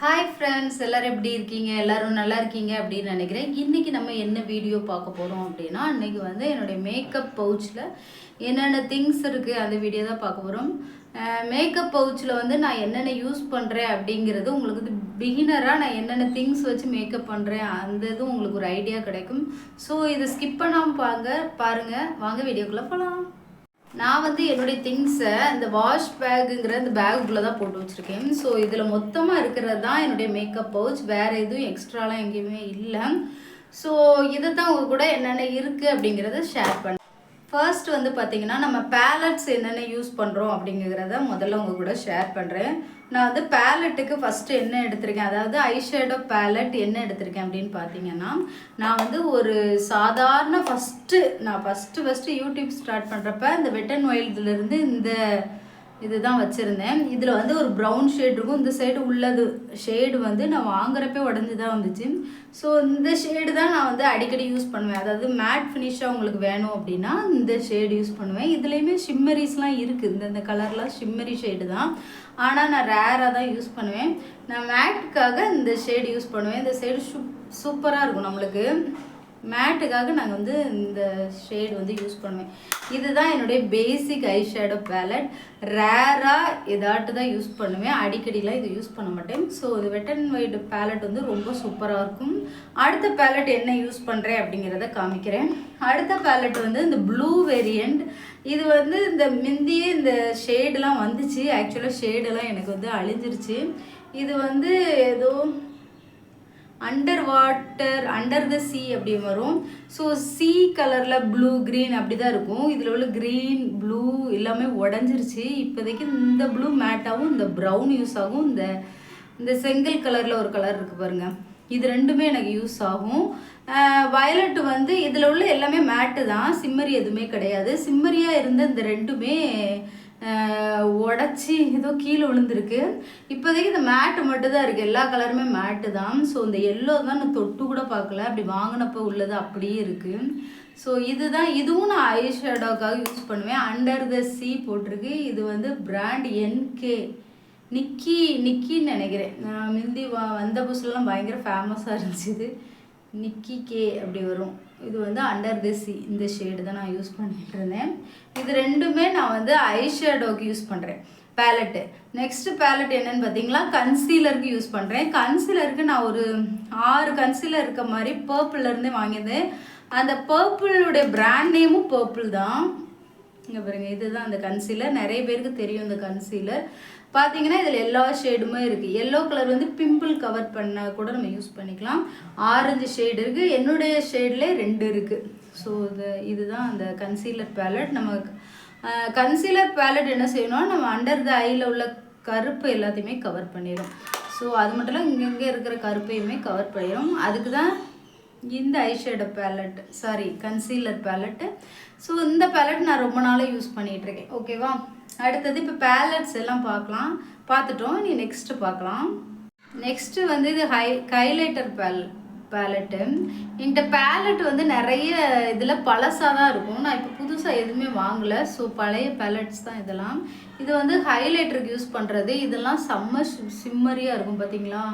Hi friends, எல்லோரும் எப்படி இருக்கீங்க? எல்லோரும் நல்லா இருக்கீங்க அப்படின்னு நினைக்கிறேன். இன்றைக்கி நம்ம என்ன வீடியோ பார்க்க போகிறோம் அப்படின்னா, இன்றைக்கி வந்து என்னுடைய மேக்கப் பவுச்சில் என்னென்ன திங்ஸ் இருக்குது அந்த வீடியோ தான் பார்க்க போகிறோம். மேக்கப் பவுச்சில் வந்து நான் என்னென்ன யூஸ் பண்ணுறேன் அப்படிங்கிறது உங்களுக்கு வந்து பிகினராக நான் என்னென்ன திங்ஸ் வச்சு மேக்கப் பண்ணுறேன் அந்த இதுவும் உங்களுக்கு ஒரு ஐடியா கிடைக்கும். ஸோ இதை ஸ்கிப் பண்ணாமல் பாருங்கள். வாங்க வீடியோக்குள்ளே போகலாம். நான் வந்து என்னுடைய திங்ஸை இந்த வாஷ் பேக்குங்கிற இந்த பேக்குள்ளே தான் போட்டு வச்சுருக்கேன். ஸோ இதில் மொத்தமாக இருக்கிறது தான் என்னுடைய மேக்கப் பவுச். வேறு எதுவும் எக்ஸ்ட்ராலாம் எங்கேயுமே இல்லை. ஸோ இதை தான் உங்கள் கூட என்னென்ன இருக்குது அப்படிங்கிறத ஷேர் பண்ணேன். ஃபர்ஸ்ட் வந்து பார்த்திங்கன்னா, நம்ம பேலட்ஸ் என்னென்ன யூஸ் பண்ணுறோம் அப்படிங்கிறத முதல்ல உங்கள் கூட ஷேர் பண்ணுறேன். நான் வந்து பேலட்டுக்கு ஃபஸ்ட்டு என்ன எடுத்திருக்கேன், அதாவது ஐஷேடோ பேலட் என்ன எடுத்திருக்கேன் அப்படின்னு பார்த்தீங்கன்னா, நான் வந்து ஒரு சாதாரண ஃபஸ்ட்டு யூடியூப் ஸ்டார்ட் பண்ணுறப்ப இந்த வெட் அண்ட் வைல்ட்லேருந்து இந்த இதுதான் வச்சுருந்தேன். இதில் வந்து ஒரு ப்ரௌன் ஷேட் இருக்கும். இந்த சைடு உள்ளது ஷேடு வந்து நான் வாங்குறப்பே உடஞ்சி தான் வந்துச்சு. ஸோ இந்த ஷேடு தான் நான் வந்து அடிக்கடி யூஸ் பண்ணுவேன். அதாவது மேட் ஃபினிஷாக உங்களுக்கு வேணும் அப்படின்னா இந்த ஷேடு யூஸ் பண்ணுவேன். இதுலேயுமே ஷிம்மரிஸ்லாம் இருக்குது. இந்த கலர்லாம் ஷிம்மரி ஷேடு தான். ஆனால் நான் ரேராக தான் யூஸ் பண்ணுவேன். நான் மேட்டுக்காக இந்த ஷேடு யூஸ் பண்ணுவேன். இந்த ஷேடு சூப்பராக இருக்கும். நம்மளுக்கு மேட்டுக்காக நாங்கள் வந்து இந்த ஷேடு வந்து யூஸ் பண்ணுவேன். இதுதான் என்னுடைய பேசிக் ஐ ஷேடோ பேலட். ரேராக எதாட்டு தான் யூஸ் பண்ணுவேன். அடிக்கடிலாம் இது யூஸ் பண்ண மாட்டேன். ஸோ இது வெட் அண்ட் ஒயிட் பேலட் வந்து ரொம்ப சூப்பராக இருக்கும். அடுத்த பேலட் என்ன யூஸ் பண்ணுறேன் அப்படிங்கிறத காமிக்கிறேன். அடுத்த பேலட் வந்து இந்த ப்ளூ வேரியண்ட். இது வந்து இந்த முந்தியே இந்த ஷேடெலாம் வந்துச்சு. ஆக்சுவலாக ஷேடெல்லாம் எனக்கு வந்து அழிஞ்சிருச்சு. இது வந்து ஏதோ அண்டர் த சீ அப்படி வரும். ஸோ சீ கலரில் ப்ளூ க்ரீன் அப்படி தான் இருக்கும். இதில் உள்ள க்ரீன் ப்ளூ எல்லாமே உடஞ்சிருச்சு. இப்போதைக்கு இந்த ப்ளூ மேட்டாகவும் இந்த ப்ரௌன் யூஸ் ஆகும். இந்த செங்கல் கலரில் ஒரு கலர் இருக்குது பாருங்கள், இது ரெண்டுமே எனக்கு யூஸ் ஆகும். வயலட் வந்து இதில் உள்ள எல்லாமே மேட்டு தான், சிம்மரி எதுவுமே கிடையாது. சிம்மரியாக இருந்த இந்த ரெண்டுமே உடச்சி ஏதோ கீழே விழுந்துருக்கு. இப்போதைக்கு இந்த மேட்டு மட்டும் தான் இருக்குது. எல்லா கலருமே மேட்டு தான். ஸோ இந்த எல்லோ தான் நான் தொட்டு கூட பார்க்கல, அப்படி வாங்கினப்போ உள்ளது அப்படியே இருக்குது. ஸோ இதுவும் நான் ஐ ஷேடோக்காக யூஸ் பண்ணுவேன். அண்டர் த சீ போட்டிருக்கு. இது வந்து பிராண்ட் என்கே நிக்கின்னு நினைக்கிறேன். நான் முந்தி வந்த புதுசுலலாம் பயங்கர ஃபேமஸாக இருந்துச்சு. இது நிக்கி கே அப்படி வரும். இது வந்து அண்டர் தி சீ இந்த ஷேடு தான் நான் யூஸ் பண்ணிட்டு இருந்தேன். இது ரெண்டுமே நான் வந்து ஐ ஷேடோக்கு யூஸ் பண்ணுறேன் பேலட்டு. நெக்ஸ்ட்டு பேலட் என்னென்னு பார்த்தீங்களா, கன்சீலருக்கு யூஸ் பண்ணுறேன். கன்சீலருக்கு நான் ஒரு 6 கன்சீலர் இருக்க மாதிரி பர்பிள்லேருந்தே வாங்கியிருந்தேன். அந்த பர்பிளுடைய பிராண்ட் நேமும் பர்பிள் தான். இங்கே பாருங்கள், இதுதான் அந்த கன்சீலர். நிறைய பேருக்கு தெரியும் இந்த கன்சீலர். பார்த்தீங்கன்னா இதில் எல்லா ஷேடுமே இருக்குது. எல்லோ கலர் வந்து பிம்பிள் கவர் பண்ண கூட நம்ம யூஸ் பண்ணிக்கலாம். ஆரஞ்சு ஷேடு இருக்குது. என்னுடைய ஷேட்லேயே 2 இருக்குது. ஸோ இதுதான் அந்த கன்சீலர் பேலட். நம்ம கன்சீலர் பேலட் என்ன செய்யணும்னா, நம்ம அண்டர் த ஐயில் உள்ள கருப்பு எல்லாத்தையுமே கவர் பண்ணிடும். ஸோ அது மட்டும் இல்லை, இங்கங்கே இருக்கிற கருப்பையுமே கவர் பண்ணிடும். அதுக்கு தான் இந்த eyeshadow ballot, concealer palette. So இந்த பேலட் நான் ரொம்ப நாளாக யூஸ் பண்ணிகிட்ருக்கேன். ஓகேவா, அடுத்தது இப்போ பேலட்ஸ் எல்லாம் பார்த்துட்டோம். நீ நெக்ஸ்ட்டு பார்க்கலாம். நெக்ஸ்ட்டு வந்து இது ஹைலைட்டர் பேலட்டு. இந்த பேலட் வந்து நிறைய இதில் பழசாக தான் இருக்கும். நான் இப்போ புதுசாக எதுவுமே வாங்கலை. ஸோ பழைய பேலட்ஸ் தான் இதெல்லாம். இது வந்து ஹைலைட்டருக்கு யூஸ் பண்ணுறது. இதெல்லாம் சிம்மரியாக இருக்கும் பார்த்தீங்களா,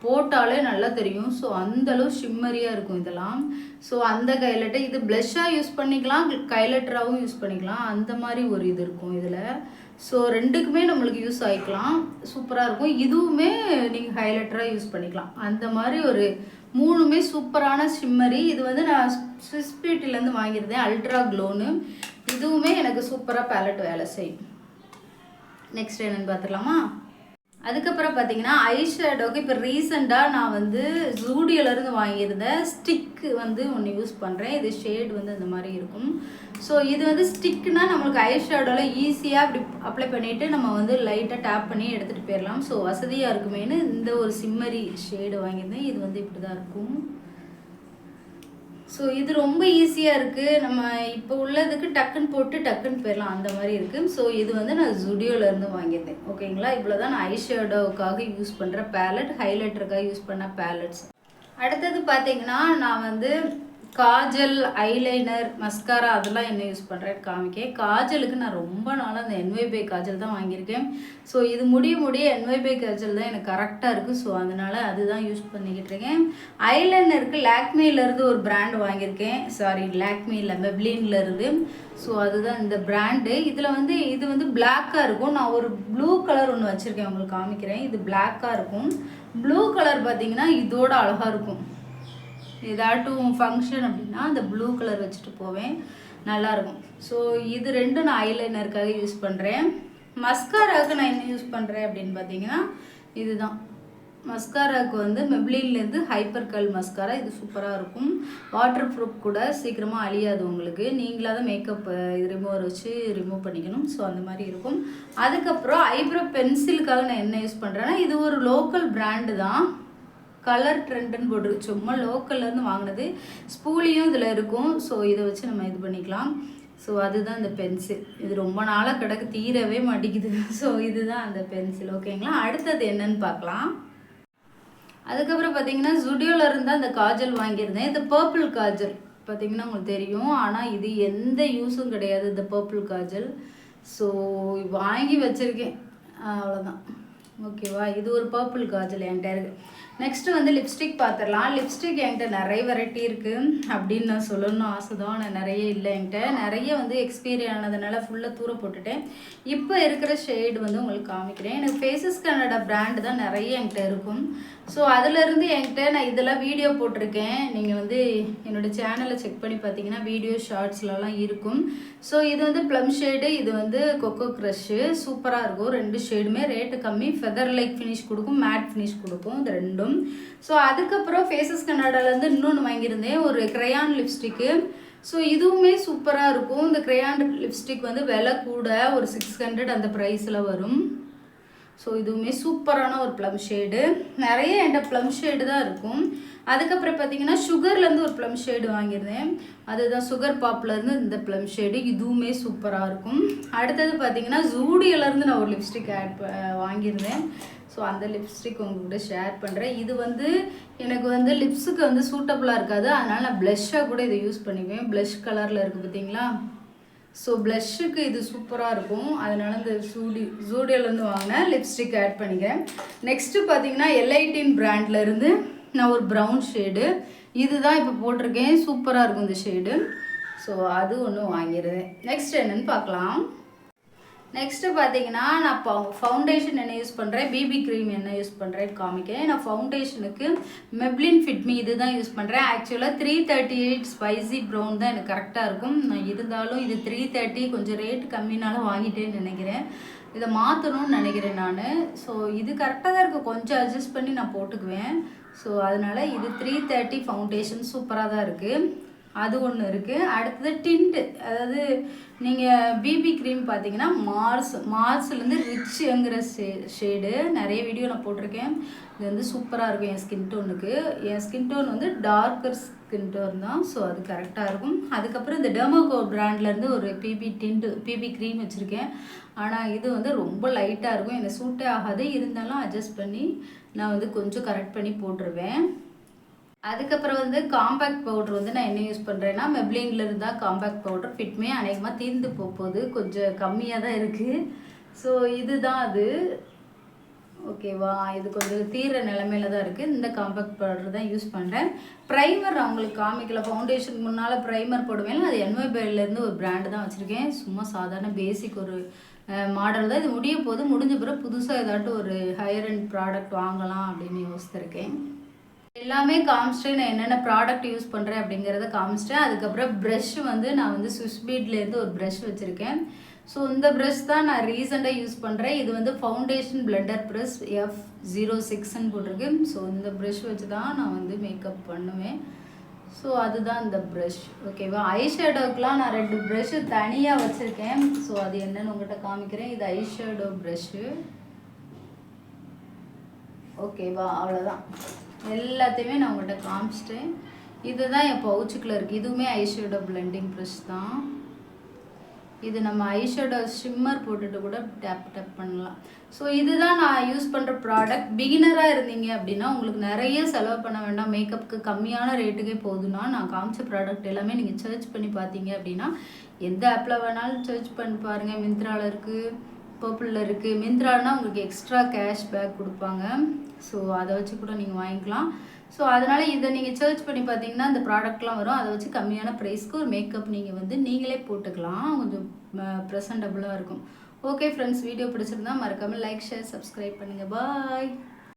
போட்டாலே நல்லா தெரியும். ஸோ அந்தளவு ஷிம்மரியாக இருக்கும் இதெல்லாம். ஸோ அந்த ஹைலைட்டை இது ப்ளஷ்ஷாக யூஸ் பண்ணிக்கலாம், ஹைலைட்டராகவும் யூஸ் பண்ணிக்கலாம். அந்த மாதிரி ஒரு இது இருக்கும் இதில். ஸோ ரெண்டுக்குமே நம்மளுக்கு யூஸ் ஆகிக்கலாம், சூப்பராக இருக்கும். இதுவுமே நீங்கள் ஹைலைட்டராக யூஸ் பண்ணிக்கலாம். அந்த மாதிரி ஒரு 3மே சூப்பரான ஷிம்மரி. இது வந்து நான் ஸ்விஸ் பியூட்டிலேருந்து வாங்கியிருந்தேன், அல்ட்ரா க்ளோன்னு. இதுவுமே எனக்கு சூப்பராக பேலட் வேலை செய்யும். நெக்ஸ்ட் என்னென்னு பார்த்துக்கலாமா. அதுக்கப்புறம் பார்த்தீங்கன்னா ஐ ஷேடோக்கு இப்போ ரீசெண்டாக நான் வந்து ஜூடியோலேருந்து வாங்கியிருந்தேன் ஸ்டிக்கு வந்து ஒன்று யூஸ் பண்ணுறேன். இது ஷேடு வந்து இந்த மாதிரி இருக்கும். ஸோ இது வந்து ஸ்டிக்குனால் நம்மளுக்கு ஐ ஷேடோவில் ஈஸியாக அப்படி அப்ளை பண்ணிவிட்டு நம்ம வந்து லைட்டாக டேப் பண்ணி எடுத்துகிட்டு போயிடலாம். ஸோ வசதியாக இருக்குமேனு இந்த ஒரு சிம்மரி ஷேடு வாங்கியிருந்தேன். இது வந்து இப்படி தான் இருக்கும். ஸோ இது ரொம்ப ஈஸியாக இருக்குது. நம்ம இப்போ உள்ளதுக்கு டக்குன்னு போட்டு டக்குன்னு போயிடலாம், அந்த மாதிரி இருக்குது. ஸோ இது வந்து நான் ஜுடியோலேருந்து வாங்கியிருந்தேன். ஓகேங்களா, இவ்வளோ தான் நான் ஐ ஷேடோவுக்காக யூஸ் பண்ணுற பேலட், ஹைலைட்டருக்காக யூஸ் பண்ண பேலட்ஸ். அடுத்தது பார்த்தீங்கன்னா, நான் வந்து காஜல், ஐலைனர், மஸ்காரா அதெல்லாம் என்ன யூஸ் பண்ணுறேன்னு காமிக்கேன். காஜலுக்கு நான் ரொம்ப நாளாக அந்த NYBY காஜல் தான் வாங்கியிருக்கேன். ஸோ இது முடிய NYBY காஜல் தான் எனக்கு கரெக்டாக இருக்குது. ஸோ அதனால் அதுதான் யூஸ் பண்ணிக்கிட்டு இருக்கேன். ஐலைனருக்கு லாக்மேலேருந்து ஒரு பிராண்ட் வாங்கியிருக்கேன். சாரி, லாக்மே இல்லை, மெப்ளின்லேருந்து. ஸோ அதுதான் இந்த பிராண்டு. இதில் வந்து இது வந்து பிளாக்காக இருக்கும். நான் ஒரு ப்ளூ கலர் ஒன்று வச்சுருக்கேன், உங்களுக்கு காமிக்கிறேன். இது பிளாக்காக இருக்கும். ப்ளூ கலர் பார்த்தீங்கன்னா இதோட அழகாக இருக்கும். ஏதாட்டும் ஃபங்க்ஷன் அப்படின்னா அந்த ப்ளூ கலர் வச்சுட்டு போவேன், நல்லாயிருக்கும். ஸோ இது ரெண்டும் நான் ஐலைனருக்காக யூஸ் பண்ணுறேன். மஸ்காராவுக்கு நான் என்ன யூஸ் பண்ணுறேன் அப்படின்னு பார்த்தீங்கன்னா இதுதான். மஸ்காராவுக்கு வந்து மெப்ளின்லேருந்து ஹைப்பர் கர்ல் மஸ்காரா. இது சூப்பராக இருக்கும். வாட்டர் ப்ரூஃப் கூட, சீக்கிரமாக அழியாது உங்களுக்கு. நீங்களாக தான் மேக்கப் இது ரிமூவர் வச்சு ரிமூவ் பண்ணிக்கணும். ஸோ அந்த மாதிரி இருக்கும். அதுக்கப்புறம் ஐப்ரோ பென்சிலுக்காக நான் என்ன யூஸ் பண்ணுறேன்னா இது ஒரு லோக்கல் பிராண்டு தான். கலர் ட்ரெண்டுன்னு போட்டுருக்கு. சும்மா லோக்கல்லேருந்து வாங்கினது. ஸ்பூலியும் இதில் இருக்கும். ஸோ இதை வச்சு நம்ம இது பண்ணிக்கலாம். ஸோ அதுதான் இந்த பென்சில். இது ரொம்ப நாளாக கிடக்கு, தீரவே மாட்டேங்குது. ஸோ இதுதான் அந்த பென்சில். ஓகேங்களா? அடுத்தது என்னன்னு பார்க்கலாம். அதுக்கப்புறம் பார்த்தீங்கன்னா ஜுடியோவில் இருந்தால் அந்த காஜல் வாங்கியிருந்தேன். இது பர்பிள் காஜல் பார்த்தீங்கன்னா உங்களுக்கு தெரியும். ஆனால் இது எந்த யூஸும் கிடையாது இந்த பர்பிள் காஜல். ஸோ வாங்கி வச்சுருக்கேன், அவ்வளோதான். ஓகேவா? இது ஒரு பர்பிள் காஜல் என்கிட்ட இருக்குது. நெக்ஸ்ட்டு வந்து லிப்ஸ்டிக் பார்த்துடலாம். லிப்ஸ்டிக் என்கிட்ட நிறைய வெரைட்டி இருக்குது அப்படின்னு நான் சொல்லணும்னு ஆசை தான். நான் நிறைய இல்லை என்கிட்ட. நிறைய வந்து எக்ஸ்பீரி ஆனதுனால ஃபுல்லாக தூர போட்டுட்டேன். இப்போ இருக்கிற ஷேடு வந்து உங்களுக்கு காமிக்கிறேன். எனக்கு ஃபேஸஸ் கனடா பிராண்டு தான் நிறைய என்கிட்ட இருக்கும். ஸோ அதிலேருந்து என்கிட்ட நான் இதெல்லாம் வீடியோ போட்டிருக்கேன். நீங்கள் வந்து என்னோடய சேனலை செக் பண்ணி பார்த்தீங்கன்னா வீடியோ ஷார்ட்ஸ்லலாம் இருக்கும். ஸோ இது வந்து ப்ளம் ஷேடு, இது வந்து கொக்கோ க்ரஷ்ஷு. சூப்பராக இருக்கும். ரெண்டு ஷேடுமே ரேட்டு கம்மி. ஃபெதர் லைக் ஃபினிஷ் கொடுக்கும், மேட் ஃபினிஷ் கொடுக்கும், இது ரெண்டும். ஸோ அதுக்கப்புறம் ஃபேஸஸ் கனடாலேருந்து இன்னொன்று வாங்கியிருந்தேன், ஒரு க்ரையான் லிப்ஸ்டிக்கு. ஸோ இதுவுமே சூப்பராக இருக்கும். இந்த க்ரையான் லிப்ஸ்டிக் வந்து விலை கூட, ஒரு 600 அந்த ப்ரைஸில் வரும். ஸோ இதுவுமே சூப்பரான ஒரு ப்ளம் ஷேடு. நிறைய என்கிட்ட ப்ளம் ஷேடு தான் இருக்கும். அதுக்கப்புறம் பார்த்தீங்கன்னா சுகர்லேருந்து ஒரு ப்ளம் ஷேடு வாங்கியிருந்தேன். அதுதான் சுகர் பாப்லேருந்து இந்த ப்ளம் ஷேடு. இதுவுமே சூப்பராக இருக்கும். அடுத்தது பார்த்தீங்கன்னா ஜூடியோலேருந்து நான் ஒரு லிப்ஸ்டிக் வாங்கியிருந்தேன். ஸோ அந்த லிப்ஸ்டிக் உங்கள்கிட்ட ஷேர் பண்ணுறேன். இது வந்து எனக்கு வந்து லிப்ஸுக்கு வந்து சூட்டபுளாக இருக்காது. அதனால் நான் ப்ளஷ்ஷாக கூட இதை யூஸ் பண்ணிக்குவேன். ப்ளஷ் கலரில் இருக்குது பார்த்தீங்களா? ஸோ ப்ளஷ்ஷுக்கு இது சூப்பராக இருக்கும். அதனால் இந்த ஜூடியோலேருந்து வாங்கின லிப்ஸ்டிக் ஆட் பண்ணிக்கிறேன். நெக்ஸ்ட்டு பார்த்தீங்கன்னா L18 பிராண்ட்லேருந்து நான் ஒரு ப்ரௌன் ஷேடு, இதுதான் இப்போ போட்டிருக்கேன். சூப்பராக இருக்கும் இந்த ஷேடு. ஸோ அது ஒன்று வாங்கிடுறேன். நெக்ஸ்ட் என்னென்னு பார்க்கலாம். நெக்ஸ்ட்டு பார்த்தீங்கன்னா நான் ஃபவுண்டேஷன் என்ன யூஸ் பண்ணுறேன், பிபி க்ரீம் என்ன யூஸ் பண்ணுறேன்னு காமிக்கிறேன். நான் ஃபவுண்டேஷனுக்கு மெப்ளின் ஃபிட்மி இது தான் யூஸ் பண்ணுறேன். ஆக்சுவலாக 338 ஸ்பைசி ப்ரௌன் தான் எனக்கு கரெக்டாக இருக்கும். நான் இருந்தாலும் இது 330 கொஞ்சம் ரேட்டு கம்மினாலும் வாங்கிட்டேன்னு நினைக்கிறேன். இதை மாற்றணும்னு நினைக்கிறேன் நான். ஸோ இது கரெக்டாக தான் இருக்குது, கொஞ்சம் அட்ஜஸ்ட் பண்ணி நான் போட்டுக்குவேன். ஸோ அதனால் இது 330 ஃபவுண்டேஷன் சூப்பராக தான் இருக்குது. அது ஒன்று இருக்குது. அடுத்தது டிண்ட், அதாவது நீங்கள் பிபி க்ரீம் பார்த்தீங்கன்னா மார்ஸ்லேருந்து ரிச்சுங்கிற ஷேடு நிறைய வீடியோ நான் போட்டிருக்கேன். இது வந்து சூப்பராக இருக்கும் என் ஸ்கின் டோனுக்கு. என் ஸ்கின் டோன் வந்து டார்க்கர் ஸ்கின் டோன் தான். ஸோ அது கரெக்டாக இருக்கும். அதுக்கப்புறம் இந்த டெர்மோகோ பிராண்ட்லேருந்து ஒரு பிபி க்ரீம் வச்சுருக்கேன். ஆனால் இது வந்து ரொம்ப லைட்டாக இருக்கும், எனக்கு சூட்டே ஆகாது. இருந்தாலும் அட்ஜஸ்ட் பண்ணி நான் வந்து கொஞ்சம் கரெக்ட் பண்ணி போட்டுருவேன். அதுக்கப்புறம் வந்து காம்பேக்ட் பவுட்ரு வந்து நான் என்ன யூஸ் பண்ணுறேன்னா மெப்ளினில் இருந்தால் காம்பேக்ட் பவுடர் ஃபிட்மே அநேகமாக தீர்ந்து போகுது, கொஞ்சம் கம்மியாக தான் இருக்குது. ஸோ இதுதான் அது. ஓகேவா? இது கொஞ்சம் தீர நிலமையில தான் இருக்குது. இந்த காம்பேக்ட் பவுடர் தான் யூஸ் பண்ணுறேன். ப்ரைமர் அவங்களுக்கு காமிக்கல, ஃபவுண்டேஷன் முன்னால் ப்ரைமர் போடுவேன். அது NYBYலேருந்து ஒரு பிராண்டு தான் வச்சுருக்கேன். சும்மா சாதாரண பேசிக் ஒரு மாடல் தான். இது முடிஞ்ச பிறகு புதுசாக ஏதாட்டும் ஒரு ஹையர் அண்ட் ப்ராடக்ட் வாங்கலாம் அப்படின்னு யோசிச்சிருக்கேன். எல்லாமே காமிச்சிட்டேன், நான் என்னென்ன ப்ராடக்ட் யூஸ் பண்ணுறேன் அப்படிங்கிறத காமிச்சிட்டேன். அதுக்கப்புறம் ப்ரஷ் வந்து நான் வந்து ஸ்விஸ்பீட்லேருந்து ஒரு ப்ரஷ் வச்சுருக்கேன். ஸோ இந்த ப்ரஷ் தான் நான் ரீசெண்டாக யூஸ் பண்ணுறேன். இது வந்து ஃபவுண்டேஷன் பிளெண்டர் ப்ரஷ் F06ன்னு போட்டிருக்கு. ஸோ இந்த ப்ரஷ் வச்சு தான் நான் வந்து மேக்கப் பண்ணுவேன். ஸோ அதுதான் இந்த ப்ரஷ். ஓகேவா? ஐஷேடோக்கெலாம் நான் 2 ப்ரஷ்ஷு தனியாக வச்சுருக்கேன். ஸோ அது என்னென்னு உங்கள்கிட்ட காமிக்கிறேன். இது ஐஷேடோ ப்ரஷ்ஷு. ஓகேவா? அவ்வளோதான், எல்லாத்தையுமே நான் உங்கள்கிட்ட காமிச்சிட்டேன். இதுதான் என் பவுச்சுக்குள்ளே இருக்குது. இதுவுமே ஐஷேடோ பிளெண்டிங் ப்ரஷ் தான். இது நம்ம ஐஷேடோ ஷிம்மர் போட்டுட்டு கூட டேப் டேப் பண்ணலாம். ஸோ இதுதான் நான் யூஸ் பண்ணுற ப்ராடக்ட். பிகினராக இருந்தீங்க அப்படின்னா உங்களுக்கு நிறைய செலவு பண்ண வேண்டாம், மேக்கப்புக்கு கம்மியான ரேட்டுக்கே போதுன்னா நான் காமிச்ச ப்ராடக்ட் எல்லாமே நீங்கள் சர்ச் பண்ணி பார்த்தீங்க அப்படின்னா எந்த ஆப்பில் வேணாலும் சர்ச் பண்ணி பாருங்கள். மிந்த்ராவில் இருக்குது, பர்பிளில் இருக்குது. மிந்த்ரானா உங்களுக்கு எக்ஸ்ட்ரா கேஷ் பேக் கொடுப்பாங்க. ஸோ அதை வச்சு கூட நீங்கள் வாங்கிக்கலாம். ஸோ அதனால் இதை நீங்கள் சர்ச் பண்ணி பார்த்தீங்கன்னா இந்த ப்ராடக்ட்லாம் வரும். அதை வச்சு கம்மியான ப்ரைஸ்க்கு ஒரு மேக்கப் நீங்கள் வந்து நீங்களே போட்டுக்கலாம். கொஞ்சம் ப்ரெசன்டபுளாக இருக்கும். ஓகே ஃப்ரெண்ட்ஸ், வீடியோ பிடிச்சிருந்தா மறக்காமல் லைக், ஷேர், சப்ஸ்கிரைப் பண்ணுங்கள். பாய்.